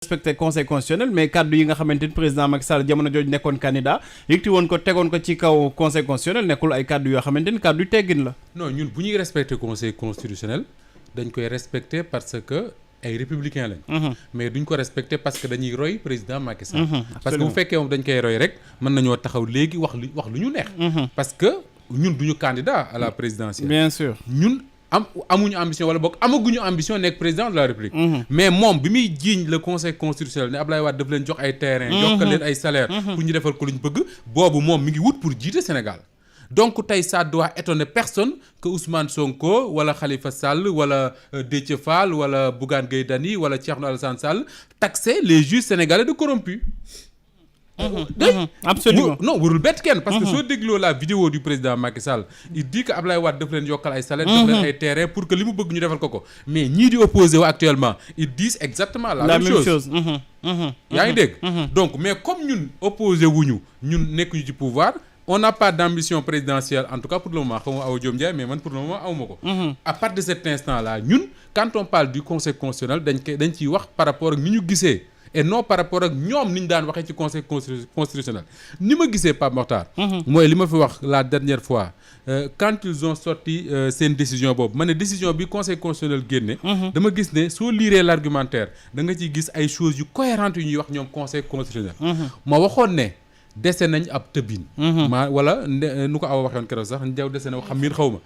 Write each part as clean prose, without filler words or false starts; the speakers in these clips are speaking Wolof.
respecté conseil constitutionnel mais kaddu yi nga xamante ni président Macky Sall jamono jooju nekkoon candidat yëkkati woon ko tegoon ko ci kaw conseil constitutionnel nekkul ay kaddu yoo xamante ni kaddu yu teggin la. non ñun bu ñuy respecté conseil constitutionnel dañ koy respecté parce que ay républicain lañ. mais duñ ko respecté parce que dañuy roy président Macky Sall. parce que bu fekkee moom dañ koy roy rek mën nañoo taxaw léegi wax lu ñu neex. parce que ñun duñu candidat à la présidentielle. bien sûr ñun. amuñu ambition wala boog amaguñu ambition nekk président de la république. mais moom bi muy jiiñ le conseil constitutionnel ne Ablaye Wade daf leen jox ay terrain jox leen ay salaire pour ñu defal ko lu ñu bëgg boobu moom mi ngi wut pour jiite Sénégal. donc tey ça doit étonner personne que Ousmane Sonko wala Khalifa Sall wala Déthié Fall wala Bougane Gueye Dany wala Thierno Alassane Sall taxer les juges sénégalais de corrompus. absolument non warul bett kenn parce que soo dégloo la vidéo du président Macky Sall il dit que Ablaye Wade daf leen yokkal ay salaire daf leen ay terrain pour que li mu bëgg ñu defal ko mais ñii di opposé wu actuellement ils disent exactement la même chose. yaa ngi dégg donc mais comme ñun opposé wuñu ñun nekkuñu ci pouvoir on n'a pas d'ambition présidentielle en tout cas pour le moment xaw ma Awa Diom Ndiaye mais man pour le moment awma ko à partir de cet instant là ñun quand on parle du conseil constitutionnel dañ ciy wax par rapport ak ni ñu gisee et non par rapport ak ñoom ni ñu daan waxee ci conseil constitutionnel ni ma gisee Pape Mokhtar mooy li ma fi wax la dernière fois quand ils ont sorti seen décision boobu ma ne décision bi conseil constitutionnel génne dama gis ne soo liiree l'argumentaire da nga ciy gis ay choses yu cohérentes yu ñuy wax ñoom conseil constitutionnel ma waxoon ne dese nañ ab tëbin wala nu ko awa waxoon keroog sax njaw dese na xam miin xaw ma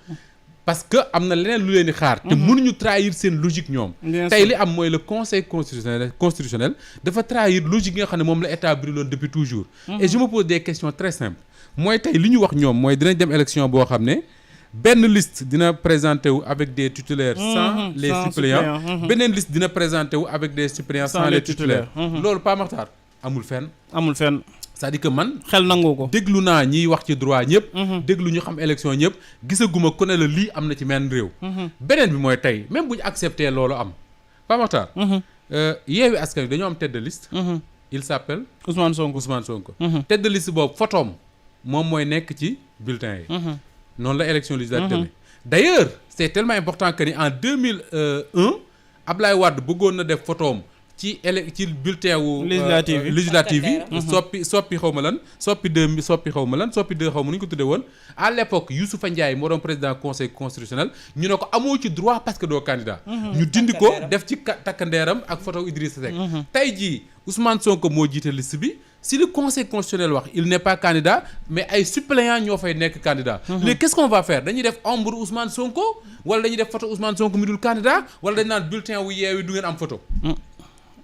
parce que am na leneen lu leen di xaar te mënuñu trahir seen logique ñoom tey li am mooy le conseil constitutionnel dafa trahir logique yi nga xam ne moom la établi loon depuis toujours et je me pose des questions très simples mooy tey li ñu wax ñoom mooy dinañ dem élection boo xam ne benn liste dina présenté wu avec des titulaires sans les suppléants beneen liste dina présenté wu avec des suppléants sans les titulaires loolu Pape Makhtar amul fenn c'est-à-dire que man xel nangu ko déglu naa ñiy wax ci droit ñëpp déglu ñu xam élection ñëpp gisaguma ku ne la lii am na ci menn réew beneen bi mooy tey même bu ñu accepté loolu am Pape Makhtar Yewwi Askan Wi dañoo am tête de liste il s'appelle Ousmane Sonko tête de liste boobu photoom moom mooy nekk ci bulletin yi noonu la élection législative demee d'ailleurs c'est tellement important que ni en 2001 Ablaye Wade bëggoon na def photoom ci bulletin wu législative yi soppi xaw ma lan soppi deux xaw ma nu ñu ko tuddee woon à l'époque Youssoufa Ndiaye moo doon président conseil constitutionnel ñu ne ko amoo ci droit parce que doo candidat ñu dindi ko def ci takkandeeram ak photo Idrissa Seck tey jii Ousmane Sonko moo jiite liste bi si le conseil constitutionnel wax il n'est pas candidat mais ay suppléants ñoo fay nekk candidat léegi qu'est-ce qu'on va faire dañuy def ombre Ousmane Sonko wala dañuy def photo Ousmane Sonko mi dul candidat wala dañ naan bulletin wu Yewwi du ngeen am photo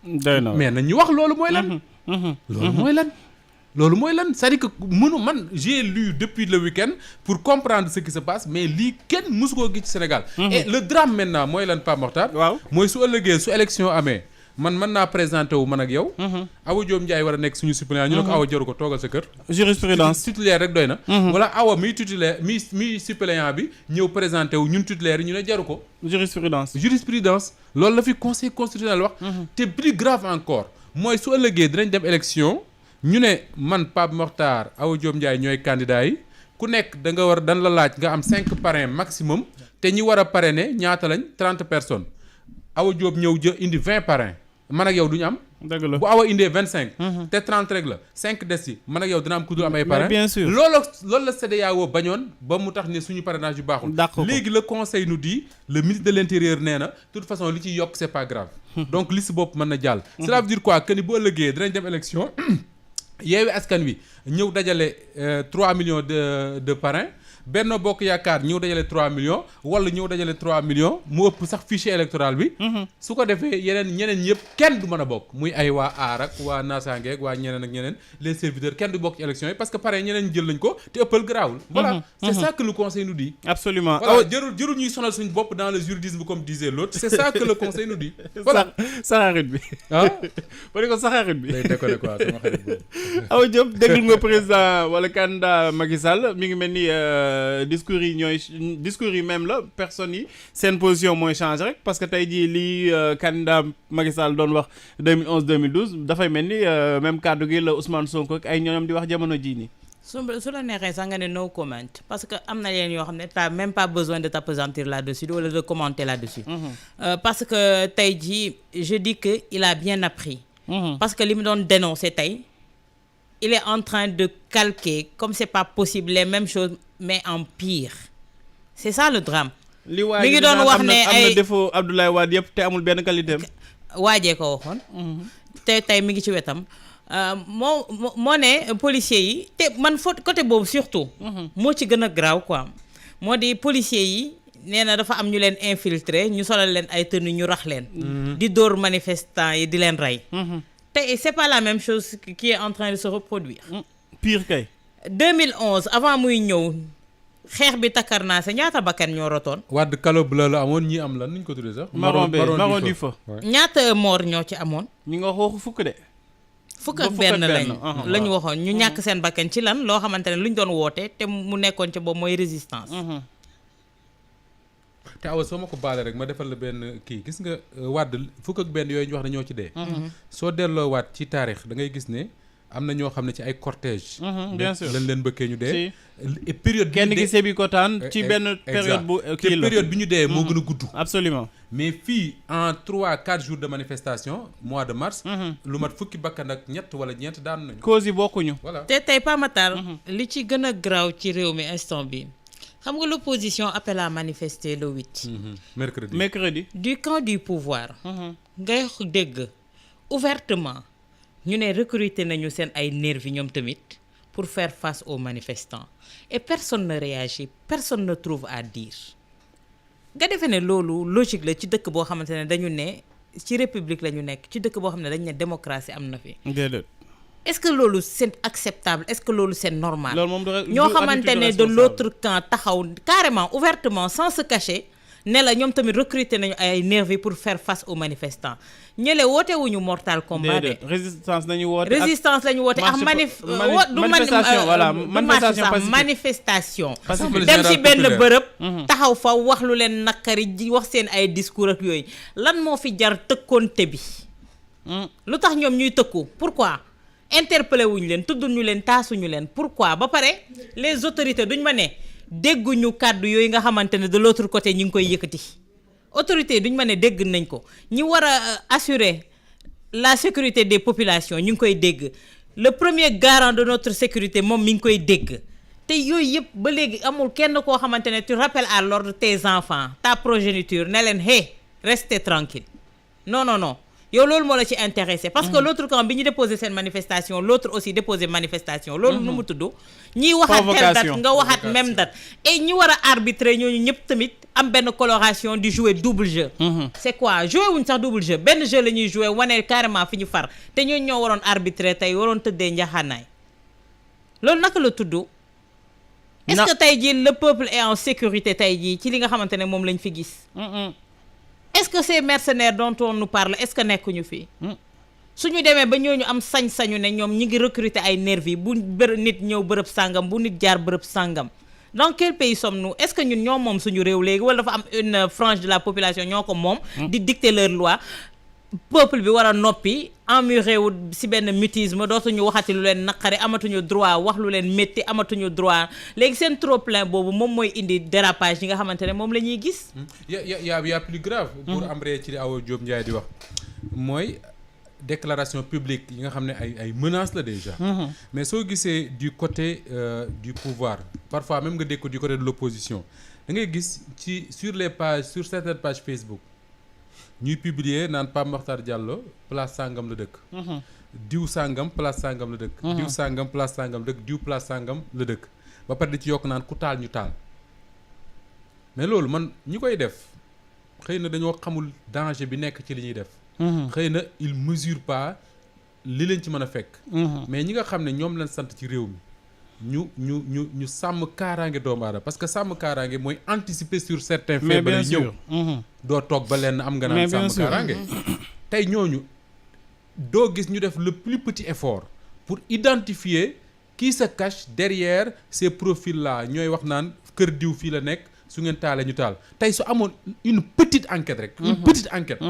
mais nañu wax loolu mooy lan loolu mooy lan c'est-à-dire que man j'ai lu depuis le week-end pour comprendre ce qui se passe mais lii kenn mësu koo gis ci Sénégal et le drame maintenant mooy lan Pape Mokhtar waaw mooy su ëllëgee su élection amee man mën naa présenté wu man ak yow Awa Diom Ndiaye war a nekk suñu suppléant ñu ne ko Awa jaru ko toogal sa kër jurisprudence titulaire rek doy na wala Awa miy titulaire mi suppléant bi ñëw présenté wu ñun titulaire yi ñu ne jaru ko jurisprudence loolu la fi conseil constitutionnel wax te plus grave encore mooy su ëllëgee dinañ dem élection ñu ne man Pape Mokhtar Awa Diom Ndiaye ñooy candidat yi ku nekk da nga war dan la laaj nga am 5 parrains maximum te ñi war a parrainer ñaata lañ 30 personnes Awa Diop ñëw indi 20 parrains man ak yow duñu am dëgg la bu Awa indee 25 te 30 rek la 5 des yi man ak yow dina am ku dul am ay parrains bien sûr loolu la CEDEAO bañoon ba mu tax ne suñu parrainage yu baaxul léegi le conseil nous dit le ministre de l'intérieur nee na de toute façon li ci yokk c'est pas grave donc liste bopp mën na jàll cela veut dire quoi que ni bu ëllëgee dinañ dem élection Yewwi Askan Wi ñëw dajale 3 millions de parrains Benno Bokk Yaakaar ñëw dajale 3 millions wala ñëw dajale 3 millions mu ëpp sax fichier électoral bi su ko defee ñeneen ñëpp kenn du mën a bokk muy ay waa aar ak waa Nasange ak waa ñeneen ak ñeneen les serviteurs kenn du bokk ci élection yi parce que pare ñeneen jël nañ ko te ëppal garaawul voilà c'est ça que le conseil nous dit absolument voilà jërul ñuy sonal suñu bopp dans le juridisme comme disait l'autre c'est ça que le conseil nous dit voilà saxarit bi ba ko saxarit bi day déconné quoi sama xarit boobu Awa Diop déglu nga président wala candidat Macky Sall mi ngi mel ni discours yi même la personnes yi seen position mooy changer rek parce que tey jii lii candidat Macky Sall doon wax 2011 2012 dafay mel ni même kàddu gi la Ousmane Sonko ak ay ñoom di wax jamono jii nii. su la neexee sax nga ne no comment parce que am na leen yoo xam ne t'as même pas besoin de t'appesantir là-dessus wala de commenter là-dessus parce que tey jii je dis que il a bien appris parce que li mu doon dénoncer tey il est en train de calquer comme c'est pas possible les mêmes choses mais en pire c'est ça le drame. li waay mi ngi doon wax ne am na défaut Abdoulaye Wade yëpp te amul benn qualité am. waajee ko waxoon. te tey mi ngi ci wetam. moo ne policiers yi te man côté boobu surtout. moo ci gën a graaw quoi. moo di policiers yi nee na dafa am ñu leen infiltrer ñu solal leen ay tenue ñu rax leen. di dóor manifestants yi di leen rey. te c'est pas la même chose qui est en train de se reproduire. pire kay. 2011 avant muy ñëw xeex bi takkar naa sa ñaata bakkan ñoo rotoon. Wade kalo bleu la amoon ñi am lan nuñ ko tuddee sax. marron du feu. ñaata mort ñoo ci amoon. ñi nga xooxu fukk de. fukk ak benn lañ waxoon ñu ñàkk seen bakkan ci lan loo xamante ne luñ doon woote te mu nekkoon ca boobu mooy résistance. te awa soo ma ko baale rek ma defal la benn kii gis nga Wade fukk ak benn yooyu ñu wax ne ñoo ci dee. soo delloo waat ci taarix da ngay gis ne am na ñoo xam ne ci ay cortège. bien sûr lañ leen bëkkee ñu dee. et période kenn gi Sébikotane ci benn période bu kii la période bi ñu dee moo gën a gudd. absolument mais fii en 3-4 jours de manifestation mois de mars. lu mat fukki bakkan ak ñett wala ñeent daan nañu. cause yi bokkuñu. voilà te tey Pa Matar li ci gën a garaaw ci réew mi instant bi xam nga l'opposition appelle à manifester le 8. mercredi. du camp du pouvoir. ngay dégg ouvertement ñu ne recruter nañu seen ay nervis ñoom tamit pour faire face aux manifestants et personne ne réagit personne ne trouve à dire nga defee ne loolu logique la ci dëkk boo xamante ne dañu ne ci république la ñu nekk ci dëkk boo xam ne dañu ne démocratie am na fi. est-ce que loolu c'est acceptable est-ce que loolu c'est normal. ñoo xamante ne de l'autre camp taxaw carrément ouvertement sans se cacher ne la ñoom tamit recruter nañu ay nervis pour faire face aux manifestants ñële woote wuñu mortal combat de. résistance lañu woote. résistance lañu woote ak manifestation voilà manifestation dem ci benn bërëb. taxaw fa wax lu leen nakari ji wax seen ay discours ak yooyu lan moo fi jar tëkkoonte bi. lu tax ñoom ñuy tëkku pourquoi. interpellé wuñu leen tudduñu leen taasuñu leen pourquoi ba pare les autorités duñ ma ne dégguñu kàddu yooyu nga xamante ne de l'autre côté ñi ngi koy yëkkati autorités yi duñ ma ne dégg nañ ko ñi war a assurer la sécurité des populations ñu ngi koy dégg le premier garant de notre sécurité moom mi ngi koy dégg te yooyu yëpp ba léegi amul kenn koo xamante ne tu rappelles à l'ordre tes enfants ta progéniture ne leen hey restez tranquille non non non yow loolu moo la ci intéressé parce que l'autre camp bi ñu déposé seen manifestation l'autre aussi déposé manifestation loolu nu mu tudd ñiy waxaat telle date nga waxaat même date et ñi war a arbitrer ñooñu ñëpp tamit am benn coloration di jouer double jeu c'est quoi jouer wuñ sax double jeu benn jeu la ñuy jouer wane carrément fi ñu far te ñooñu ñoo waroon arbitrer tey waroon tëddee njaxaanaay loolu naka la tudd est-ce que tey jii le peuple est en sécurité tey jii ci li nga xamante ne moom lañ fi gis est-ce que ces mercenaires dont on nous parle est-ce que nekkuñu fii suñu demee ba ñooñu am sañ-sañu ne ñoom ñi ngi recruter ay nervis bu nit ñëw bërëb sàngam bu nit jaar bërëb sàngam dans quel pays sommes-nous est-ce que ñun ñoo moom suñu réew léegi wala dafa am une frange de la population ñoo ko moom di dicter leur loi peuple bi war a noppi emmuré wu si benn mutisme dootuñu waxati lu leen naqari amatuñu droit wax lu leen métti amatuñu droit léegi seen trop plein boobu moom mooy indi dérapage yi nga xamante ne moom la ñuy gis. y a plus grave. pour embrayer ci Awa Diop Ndiaye di wax mooy déclaration publique yi nga xam ne ay menaces la déjà. mais soo gisee du côté du pouvoir parfois même nga dégg ko du côté de l'opposition da ngay gis ci sur les pages sur certaines pages Facebook. ñuy publier naan Pape Makhtar Diallo place sangam la dëkk. diw sangam place sangam la dëkk. diw sangam place sangam la dëkk diw place sangam la dëkk ba pare di ci yokk naan ku taal ñu taal mais loolu man ñi koy def xëy na dañoo xamul danger bi nekk ci li ñuy def. xëy na il mesure pas li leen ci mën a fekk. mais ñi nga xam ne ñoom lañ sant ci réew mi ñu sàmm kaaraange doomu aadama parce que sàmm kaaraange mooy anticiper sur certains faits ba ñëw doo toog ba lenn am nga naan sàmm kaaraange tey ñooñu doo gis ñu def le plus petit effort pour identifier qui se cache derrière ces profils là ñooy wax naan kër diw fii la nekk su ngeen taalee ñu taal tey su amoon une petite enquête rek une petite enquête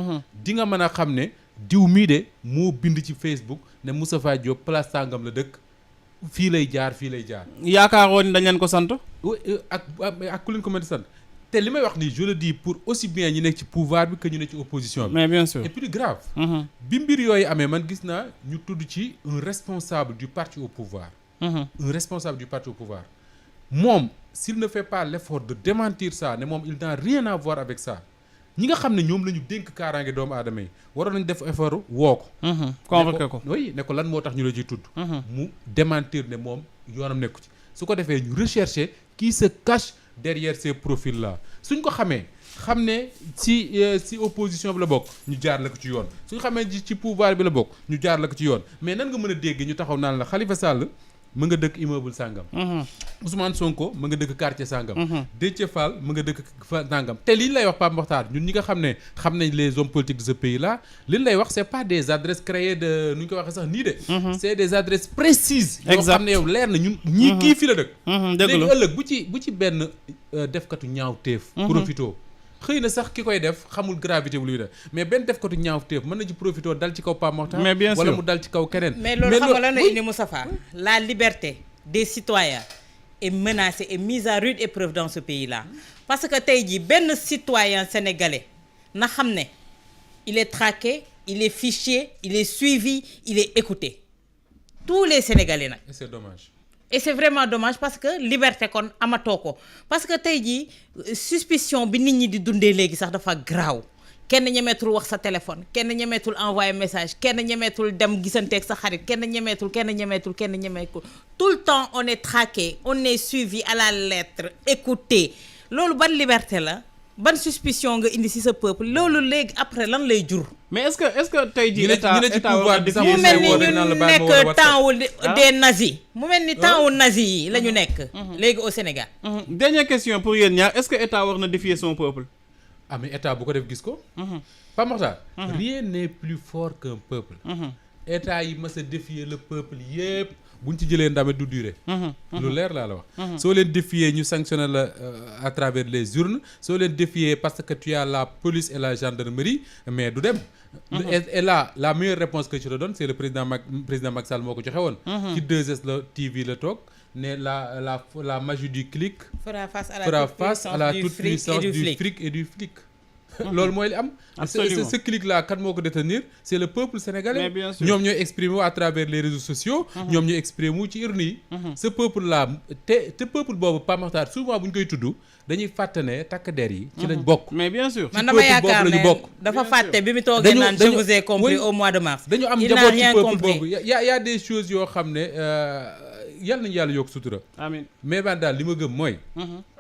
di nga mën a xam ne diw mii de moo bind ci Facebook ne Moustapha Diop place sàngam la dëkk fii lay jaar fii lay jaar. yaakaaroon dañ leen ko sant. ak ku leen ko mën di sant te li may wax nii je le dis pour aussi bien ñi nekk ci pouvoir bi que ñu nekk ci opposition bi. mais bien sûr et plus grave. bi mbir yooyu amee man gis naa ñu tudd ci un responsable du parti au pouvoir. un responsable du parti au pouvoir moom s'il ne fait pas l'effort de démentir ça ne moom il n'a rien à voir avec ça ñi nga xam ne ñoom la ñu dénk kaaraange doomu aadama yi waroon nañu def effort woo ko. convoqué ko oui ne ko lan moo tax ñu la ciy tudd. mu démentir ne moom yoonam nekku ci su ko defee ñu rechercher qui se cache derrière ces profils là suñ ko xamee xam ne si opposition bi la bokk ñu jaar la ko ci yoon suñ xamee ci pouvoir bi la bokk ñu jaar la ko ci yoon mais nan nga mën a dégg ñu taxaw naan la Khalifa Sall mu nga dëkk immeuble sàngam. Ousmane Sonko mu nga dëkk quartier sàngam. Déthié Fall mu nga dëkk fa sàngam te li ñu lay wax Pape Mokhtar ñun ñi nga xam ne xam nañ les hommes politiques de ce pays là li ñu lay wax c'est pas des adresses créées de nu ñu ko waxee sax nii de. c'est des adresses précises. yoo xam ne yow leer na ñun ñii kii fi la dëkk. dëgg la léegi ëllëg bu ci benn defkatu ñaawteef. profito xëy na sax ki koy def xamul gravité bu luy def mais benn defkatu ñaawteef mën na ci profito dal ci kaw Pape Mokhtar. mais bien sûr wala mu dal ci kaw keneen. mais loolu xam nga lan la indi Moustapha la liberté des citoyens est menacée et mise à rude épreuve dans ce pays-là parce que tey jii benn citoyen sénégalais na xam ne il est traqué il est fiché il est suivi il est écouté tous les Sénégalais nag. et c'est dommage. et c'est vraiment dommage parce que liberté kon amatoo ko parce que tey jii suspicion bi nit ñi di dundee léegi sax dafa graaw kenn ñemeetul wax sa téléphone kenn ñemeetul envoyer message kenn ñemeetul dem gisanteeg sa xarit kenn ñemeetul tout le temps on est traqué on est suivi à la lettre écouté loolu ban liberté la ban suspicion nga indi ci sa peuple loolu léegi après lan lay jur. mais est-ce que tey jii état mu mel ni ñu nekk temps wu des nazis mu mel ni temps wu nazis yi la ñu nekk. léegi au Sénégal. dernière question pour yéen ñaar est-ce que état war na défier son peuple. ah mais état bu ko def gis ko. Pape Mokhtar. rien n'est plus fort qu'un peuple. état yi mës a défier le peuple yépp buñ ci jëlee ndame du durer. lu leer laa la wax. soo leen défier ñu sanctionner la à travers les urnes soo leen défier parce que tu as la police et la gendarmerie mais du dem. et là la meilleure réponse que je te donne c'est le président Macky Sall moo ko joxe woon. ci 2S la TV la toog ne la magie du clic. fera face à la toute puissance du fric et du flic. loolu mooy li am. ce clic là kat moo ko détenir c'est le peuple sénégalais. ñoom ñooy exprimer wu à travers les réseaux sociaux. ñoom ñooy exprimer wu ci urne yi. ce peuple là te peuple boobu Pape Mokhtar souvent bu ñu koy tudd dañuy fàtte ne takk der yi. ci lañ bokk. mais bien sûr. man dama yaakaar ne dafa fàtte bi mu toogee naan je vous ai compris au mois de mars. dañu am njaboot ci peuple boobu y a des choses yoo xam ne yal nañu yàlla yokk sutura. amiin mais man daal li ma gëm mooy.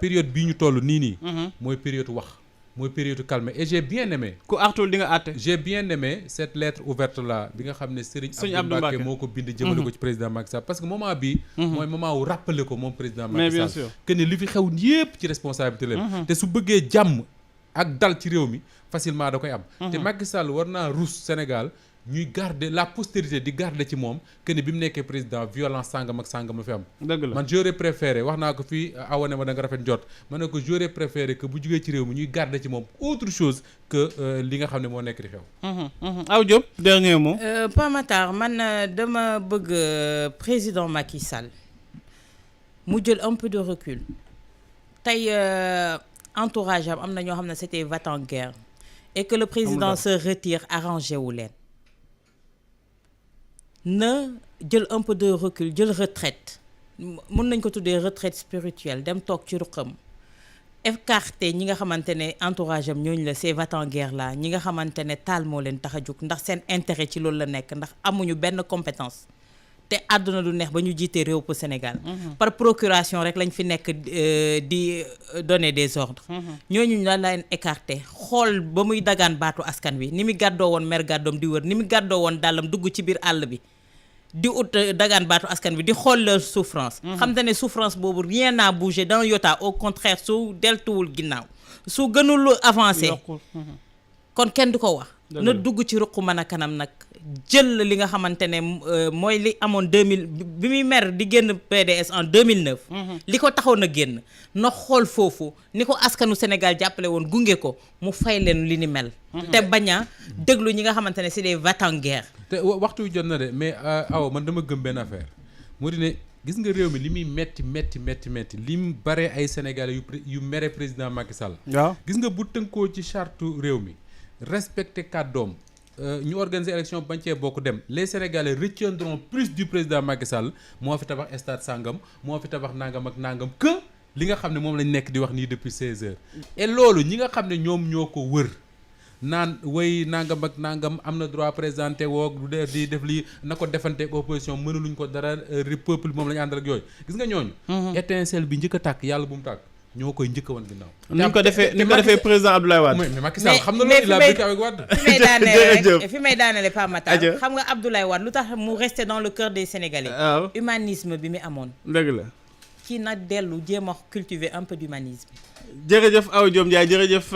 période bii ñu toll nii. mooy période wax. mooy période calme et j'ai bien aimé. ku artul di nga àtte. j'ai bien aimé cette lettre ouverte là bi nga xam ne Serigne Abdou Mbacké moo ko bind jëmale ko ci président Macky Sall parce que moment bi mooy moment wu rappeler ko moom président Macky Sall que ne li fi xew yépp ci responsabilité leen te su bëggee jàmm ak dal ci réew mi facilement da koy am te Macky Sall war naa ruus Sénégal ñuy garder la postérité di garder ci moom que ne bi mu nekkee président violence sàngam ak sàngam la fi am. dëgg la man j'aurais préféré wax naa ko fii awane ma da nga rafet njot ma ne ko j'aurais préféré que bu jugee ci réew mi ñuy garder ci moom autre chose que li nga xam ne moo nekk di xew. Aw Diop dernier mot. Pape Makhtar man dama bëgg président Macky Sall mu jël un peu de recul tey entourage am na ñoo xam ne c'était va-t-en-guerre et que le président se retire arrangé wu leen. na jël un peu de recul jël retraite mën nañ ko tuddee retraite spirituelle dem toog ci ruqam écarté ñi nga xamante ne entourage am ñooñu la ces va-t-en-guerre là ñi nga xamante ne taal moo leen tax a jóg ndax seen intérêt ci loolu la nekk ndax amuñu benn compétence te àdduna du neex ba ñu jiitee réew pour Sénégal par procuration rek lañ fi nekk di donner des ordres ñooñu la leen écarté xool ba muy dagaan baatu askan wi ni mu gàddoo woon mer gàddoom di wër ni mu gàddoo woon dàllam dugg ci biir àll bi di ut dagaan baatu askan wi di xool leur souffrance xam te ne souffrance boobu rien n'a bougé d'un iota au contraire su deltuwul ginnaaw su gënul avancé kon kenn du ko wax na dugg ci ruq mën a kanam nag jël li nga xamante ne mooy li amoon 2000 bi muy mer di génn PDS en 2009 li ko taxoon a génn na xool foofu ni ko askanu Sénégal jàppale woon gunge ko mu fay leen li ni mel te bañ a déglu ñi nga xamante ne c'est des va-t-en-guerre te waxtu wi jot na de mais aw man dama gëm benn affaire moo di ne gis nga réew mi li muy metti li mu bare ay sénégalais yu mere président Macky Sall. waaw gis nga bu tënkoo ci charte réew mi respecter kàddoom ñu organiser élection bañ cee bokk dem les sénégalais retiendront plus du président Macky Sall moo fi tabax stade sangam moo fi tabax nangam ak nangam que li nga xam ne moom lañ nekk di wax nii depuis 16 heures. et loolu ñi nga xam ne ñoom ñoo ko wër naan way nangam ak nangam am na droit présenté woog di def lii na ko defante opposition mënuluñ ko dara peuple moom la ñu àndal ak yooyu gis nga ñooñu. étincelle bi njëkk a tàkk yàlla bu mu tàkk. ñoo koy njëkk a wan ginnaaw. ni ko defee président Abdoulaye Wade. mais Macky Sall xam na loolu il a vécu avec Wade. fi may daanele Pa Matar xam nga Abdoulaye Wade lu tax mu resté dans le cœur des Sénégalais. waaw humanisme bi mu amoon. dëgg la. kii nag dellu jéem a cultiver un peu d'humanisme. jërëjëf Awa Diom Ndiaye jërëjëf.